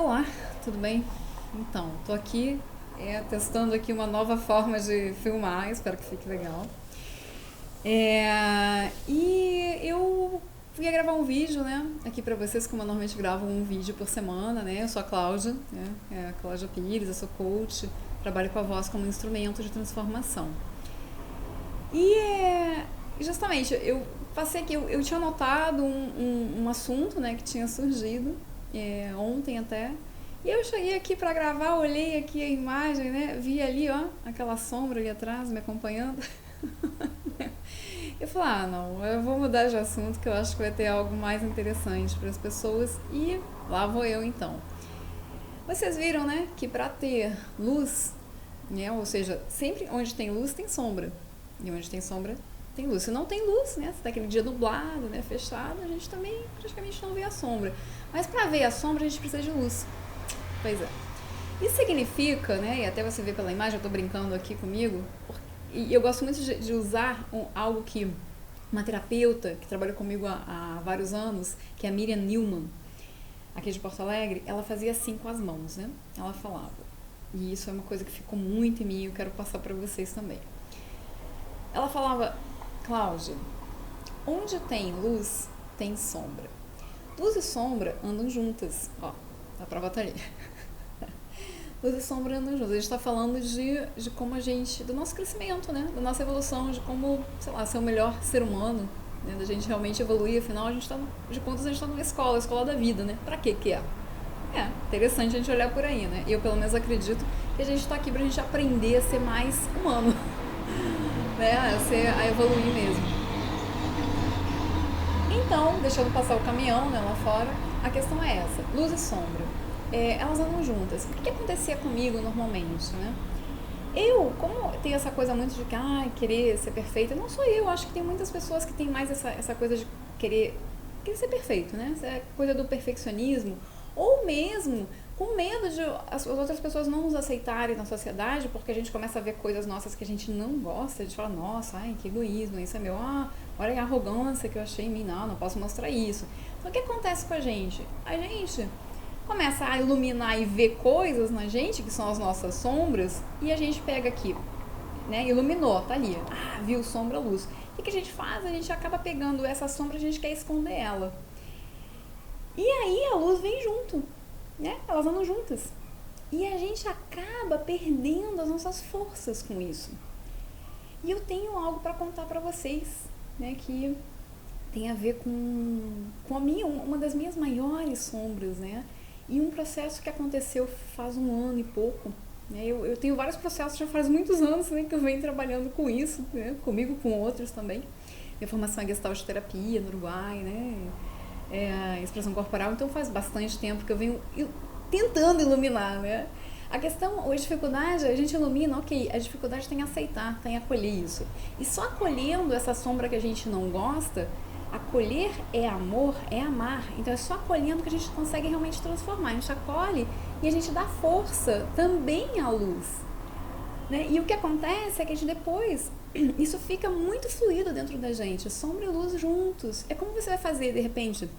Olá, tudo bem? Então, tô aqui testando aqui uma nova forma de filmar, espero que fique legal. E eu ia gravar um vídeo, né, aqui pra vocês, como eu normalmente gravo um vídeo por semana, né? Eu sou a Cláudia, né? É a Cláudia Pires, eu sou coach, trabalho com a voz como instrumento de transformação. E justamente, eu passei aqui, eu tinha notado um assunto, né, que tinha surgido ontem até. E eu cheguei aqui pra gravar, olhei aqui a imagem, né, vi ali, ó, aquela sombra ali atrás me acompanhando. Eu falei, não, eu vou mudar de assunto que eu acho que vai ter algo mais interessante para as pessoas. E lá vou eu então. Vocês viram, né, que para ter luz, né, ou seja, sempre onde tem luz tem sombra. E onde tem sombra tem luz. Se não tem luz, né, se tá aquele dia nublado, né, fechado, a gente também praticamente não vê a sombra. Mas para ver a sombra a gente precisa de luz. Pois é. Isso significa, né, e até você vê pela imagem, eu tô brincando aqui comigo, e eu gosto muito de usar algo que uma terapeuta que trabalhou comigo há vários anos, que é a Miriam Newman, aqui de Porto Alegre, ela fazia assim com as mãos, né? Ela falava. E isso é uma coisa que ficou muito em mim e eu quero passar para vocês também. Ela falava, Cláudia, onde tem luz, tem sombra. Luz e sombra andam juntas. Ó, a prova tá ali. Luz e sombra andam juntas. A gente está falando de como a gente, do nosso crescimento, né? Da nossa evolução, de como, sei lá, ser o melhor ser humano, né? Da gente realmente evoluir. Afinal, a gente tá, de contas, a gente está numa escola, a escola da vida, né? Pra quê que é? É interessante a gente olhar por aí, né? Eu, pelo menos, acredito que a gente está aqui pra gente aprender a ser mais humano, né? A evoluir mesmo. Então, deixando passar o caminhão, né, lá fora, a questão é essa: luz e sombra. Elas andam juntas. O que acontecia comigo normalmente, né? Eu, como tenho essa coisa muito de que, querer ser perfeita, não sou eu, acho que tem muitas pessoas que têm mais essa coisa de querer ser perfeito, né? Essa coisa do perfeccionismo, ou mesmo com medo de as outras pessoas não nos aceitarem na sociedade, porque a gente começa a ver coisas nossas que a gente não gosta, de falar, nossa, que egoísmo, isso é meu, olha a arrogância que eu achei em mim, não posso mostrar isso. Então o que acontece com a gente? A gente começa a iluminar e ver coisas na gente, que são as nossas sombras, e a gente pega aqui, né, iluminou, tá ali, viu sombra, luz. O que a gente faz? A gente acaba pegando essa sombra, a gente quer esconder ela. E aí a luz vem junto, né? Elas andam juntas. E a gente acaba perdendo as nossas forças com isso. E eu tenho algo para contar para vocês, né, que tem a ver com a minha, uma das minhas maiores sombras, né? E um processo que aconteceu faz um ano e pouco. Né? Eu tenho vários processos, já faz muitos anos, né, que eu venho trabalhando com isso, né? Comigo, com outros também. Minha formação é Gestalt terapia no Uruguai, né? Expressão corporal, então faz bastante tempo que eu venho tentando iluminar, né? A questão, a dificuldade, a gente ilumina, ok, a dificuldade tem em aceitar, tem em acolher isso. E só acolhendo essa sombra que a gente não gosta, acolher é amor, é amar. Então é só acolhendo que a gente consegue realmente transformar. A gente acolhe e a gente dá força também à luz. Né? E o que acontece é que a gente depois, isso fica muito fluido dentro da gente, sombra e luz juntos. É como você vai fazer, de repente,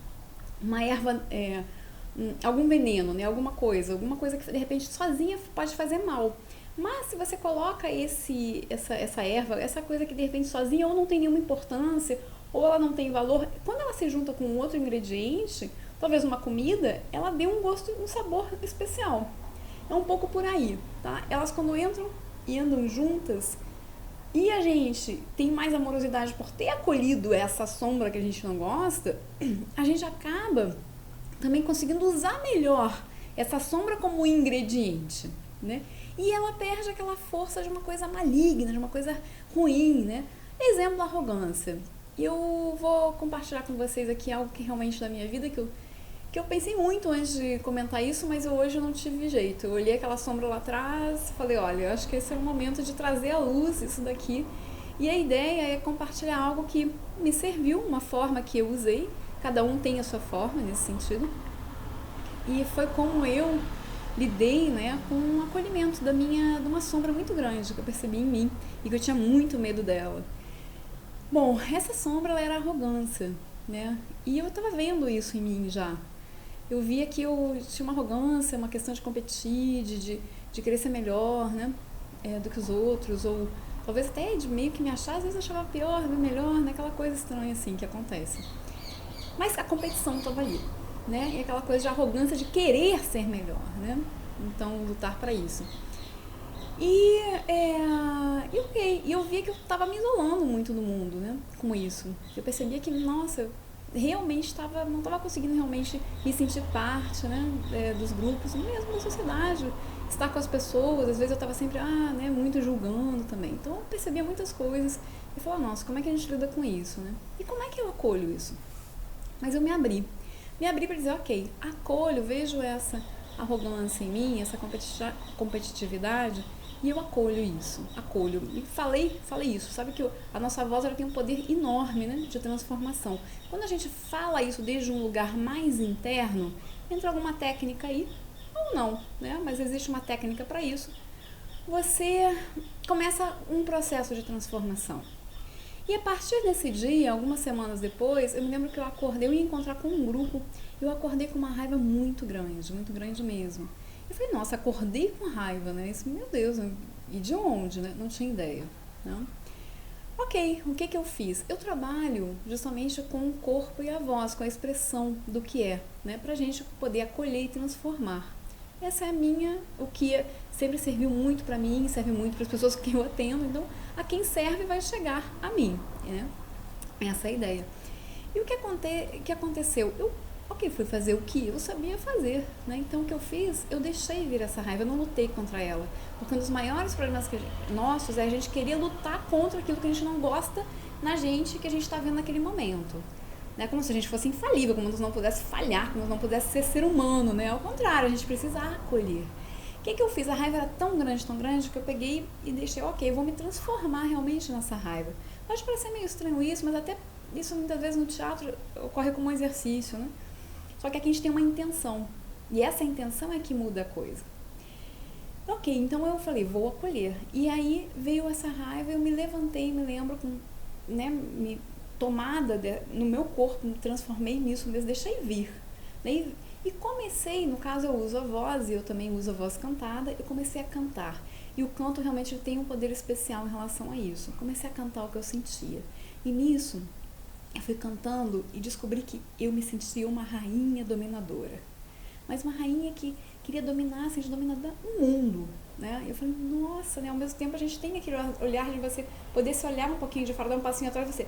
uma erva, algum veneno, né? alguma coisa que de repente sozinha pode fazer mal. Mas se você coloca essa erva, essa coisa que de repente sozinha ou não tem nenhuma importância, ou ela não tem valor, quando ela se junta com outro ingrediente, talvez uma comida, ela dê um gosto, um sabor especial. É um pouco por aí, tá? Elas quando entram e andam juntas, e a gente tem mais amorosidade por ter acolhido essa sombra que a gente não gosta, a gente acaba também conseguindo usar melhor essa sombra como ingrediente, né? E ela perde aquela força de uma coisa maligna, de uma coisa ruim, né? Exemplo, a arrogância. Eu vou compartilhar com vocês aqui algo que realmente da minha vida, que eu pensei muito antes de comentar isso, mas hoje eu não tive jeito. Eu olhei aquela sombra lá atrás e falei, olha, eu acho que esse é o momento de trazer à luz isso daqui. E a ideia é compartilhar algo que me serviu, uma forma que eu usei. Cada um tem a sua forma nesse sentido. E foi como eu lidei, né, com um acolhimento de uma sombra muito grande que eu percebi em mim e que eu tinha muito medo dela. Bom, essa sombra ela era arrogância, né? E eu estava vendo isso em mim já. eu via que eu tinha uma arrogância, uma questão de competir, de querer ser melhor, né? Do que os outros, ou talvez até de meio que me achar, às vezes eu achava pior, melhor, né? Aquela coisa estranha assim que acontece. Mas a competição estava ali, né? E aquela coisa de arrogância de querer ser melhor, né? Então, lutar para isso. E eu via que eu estava me isolando muito do mundo, né? Com isso. Eu percebia que, nossa, eu realmente não estava conseguindo realmente me sentir parte, né? Dos grupos, mesmo da sociedade. Estar com as pessoas, às vezes eu estava sempre, né? Muito julgando também. Então eu percebia muitas coisas e falava, nossa, como é que a gente lida com isso, né? E como é que eu acolho isso? Mas eu me abri. Me abri para dizer, ok, acolho, vejo essa arrogância em mim, essa competitividade, e eu acolho isso, acolho. E falei isso, sabe que a nossa voz ela tem um poder enorme, né, de transformação. Quando a gente fala isso desde um lugar mais interno, entra alguma técnica aí, ou não, né, mas existe uma técnica para isso, você começa um processo de transformação. E a partir desse dia, algumas semanas depois, eu me lembro que eu ia encontrar com um grupo, eu acordei com uma raiva muito grande mesmo. Eu falei, nossa, acordei com raiva, né? Isso, meu Deus, e de onde, né? Não tinha ideia, né? Ok, o que eu fiz? Eu trabalho justamente com o corpo e a voz, com a expressão do que é, né? Pra gente poder acolher e transformar. Essa é o que sempre serviu muito pra mim, serve muito para as pessoas que eu atendo, então a quem serve vai chegar a mim, né? Essa é a ideia. E o que aconteceu? Fui fazer o que eu sabia fazer, né? Então o que eu fiz? Eu deixei vir essa raiva, eu não lutei contra ela. Porque um dos maiores problemas nossos é a gente querer lutar contra aquilo que a gente não gosta na gente, que a gente está vendo naquele momento. Né? Como se a gente fosse infalível, como se não pudesse falhar, como se não pudesse ser ser humano, né? Ao contrário, a gente precisa acolher. O que eu fiz? A raiva era tão grande, que eu peguei e deixei, ok, eu vou me transformar realmente nessa raiva. Pode parecer meio estranho isso, mas até isso muitas vezes no teatro ocorre como um exercício, né? Só que aqui a gente tem uma intenção. E essa intenção é que muda a coisa. Ok, então eu falei, vou acolher. E aí veio essa raiva, eu me levantei, me lembro, tomada no meu corpo, me transformei nisso mesmo, deixei vir. Né? E comecei, no caso eu uso a voz, e eu também uso a voz cantada, eu comecei a cantar. E o canto realmente tem um poder especial em relação a isso. Comecei a cantar o que eu sentia. E nisso, eu fui cantando e descobri que eu me sentia uma rainha dominadora. Mas uma rainha que queria dominar, assim, de dominar o mundo. Né? E eu falei, nossa, né? Ao mesmo tempo a gente tem aquele olhar de você poder se olhar um pouquinho de fora, dar um passinho atrás de você.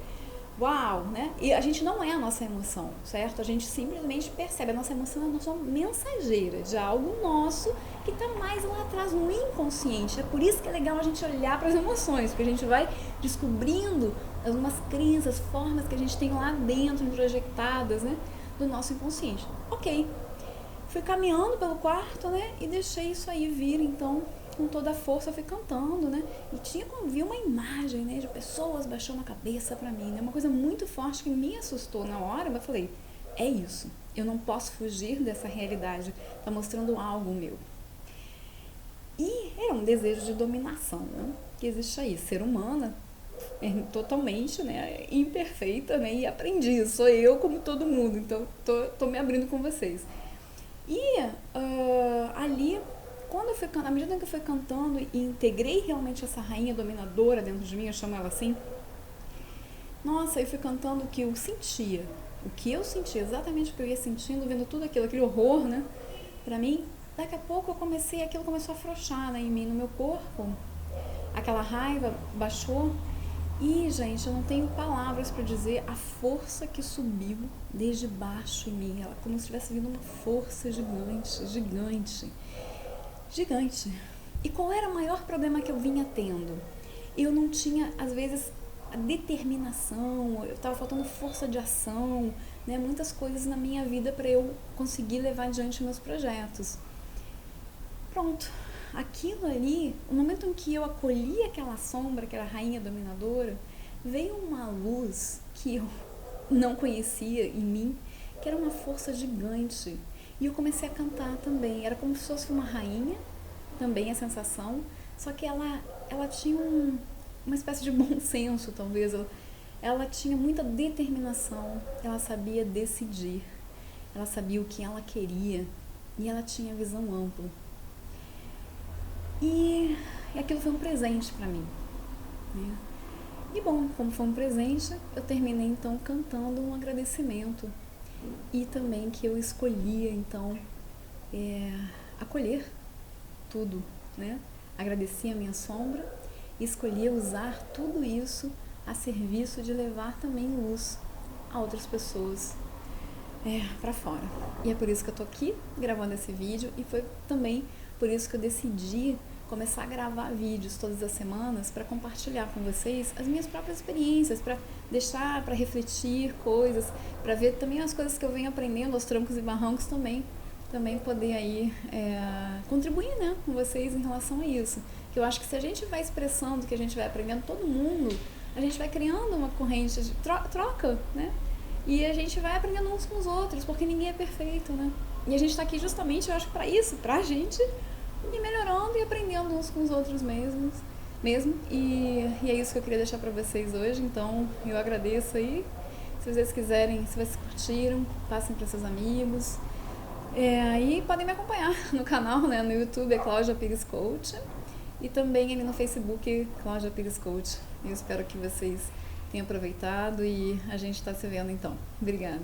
Uau, né? E a gente não é a nossa emoção, certo? A gente simplesmente percebe, a nossa emoção é a nossa mensageira de algo nosso que está mais lá atrás, no inconsciente. É por isso que é legal a gente olhar para as emoções, porque a gente vai descobrindo algumas crenças, formas que a gente tem lá dentro, introjetadas, né? Do nosso inconsciente. Ok, fui caminhando pelo quarto, né? E deixei isso aí vir, então com toda a força eu fui cantando, né? E vi uma imagem, né, de pessoas baixando a cabeça pra mim, né? Uma coisa muito forte que me assustou na hora, mas eu falei, é isso. Eu não posso fugir dessa realidade. Tá mostrando algo meu. E era um desejo de dominação, né? Que existe aí. Ser humana, totalmente, né, imperfeita, né? E aprendi. Sou eu como todo mundo. Então, tô me abrindo com vocês. E ali, à medida que eu fui cantando e integrei realmente essa rainha dominadora dentro de mim, eu chamo ela assim, nossa, eu fui cantando o que eu sentia, exatamente o que eu ia sentindo, vendo tudo aquele horror, né, pra mim. Daqui a pouco aquilo começou a afrouxar, né, em mim, no meu corpo, aquela raiva baixou. E, gente, eu não tenho palavras para dizer a força que subiu desde baixo em mim. Ela como se tivesse vindo uma força gigante. E qual era o maior problema que eu vinha tendo? Eu não tinha, às vezes, a determinação, eu estava faltando força de ação, né? Muitas coisas na minha vida para eu conseguir levar adiante meus projetos. Pronto. Aquilo ali, o momento em que eu acolhi aquela sombra, que era a rainha dominadora, veio uma luz que eu não conhecia em mim, que era uma força gigante. E eu comecei a cantar também. Era como se fosse uma rainha, também a sensação, só que ela tinha uma espécie de bom senso, talvez. Ela tinha muita determinação, ela sabia decidir. ela sabia o que ela queria e ela tinha visão ampla. E aquilo foi um presente para mim, né? E bom, como foi um presente, eu terminei então cantando um agradecimento e também que eu escolhia então acolher tudo, né? Agradeci a minha sombra e escolhi usar tudo isso a serviço de levar também luz a outras pessoas para fora. E é por isso que eu tô aqui gravando esse vídeo e foi também por isso que eu decidi começar a gravar vídeos todas as semanas para compartilhar com vocês as minhas próprias experiências, para deixar, para refletir coisas, para ver também as coisas que eu venho aprendendo, aos trancos e barrancos também poder aí contribuir, né, com vocês em relação a isso. Que eu acho que se a gente vai expressando, que a gente vai aprendendo, todo mundo, a gente vai criando uma corrente de troca, né? E a gente vai aprendendo uns com os outros, porque ninguém é perfeito, né? E a gente tá aqui justamente, eu acho, pra isso, pra gente ir melhorando e aprendendo uns com os outros mesmo. E é isso que eu queria deixar pra vocês hoje. Então, eu agradeço aí. Se vocês quiserem, se vocês curtiram, passem para seus amigos. Aí podem me acompanhar no canal, né? No YouTube é Cláudia Pires Coach. E também ali no Facebook, Cláudia Pires Coach. Eu espero que vocês tenham aproveitado e a gente está se vendo então. Obrigada.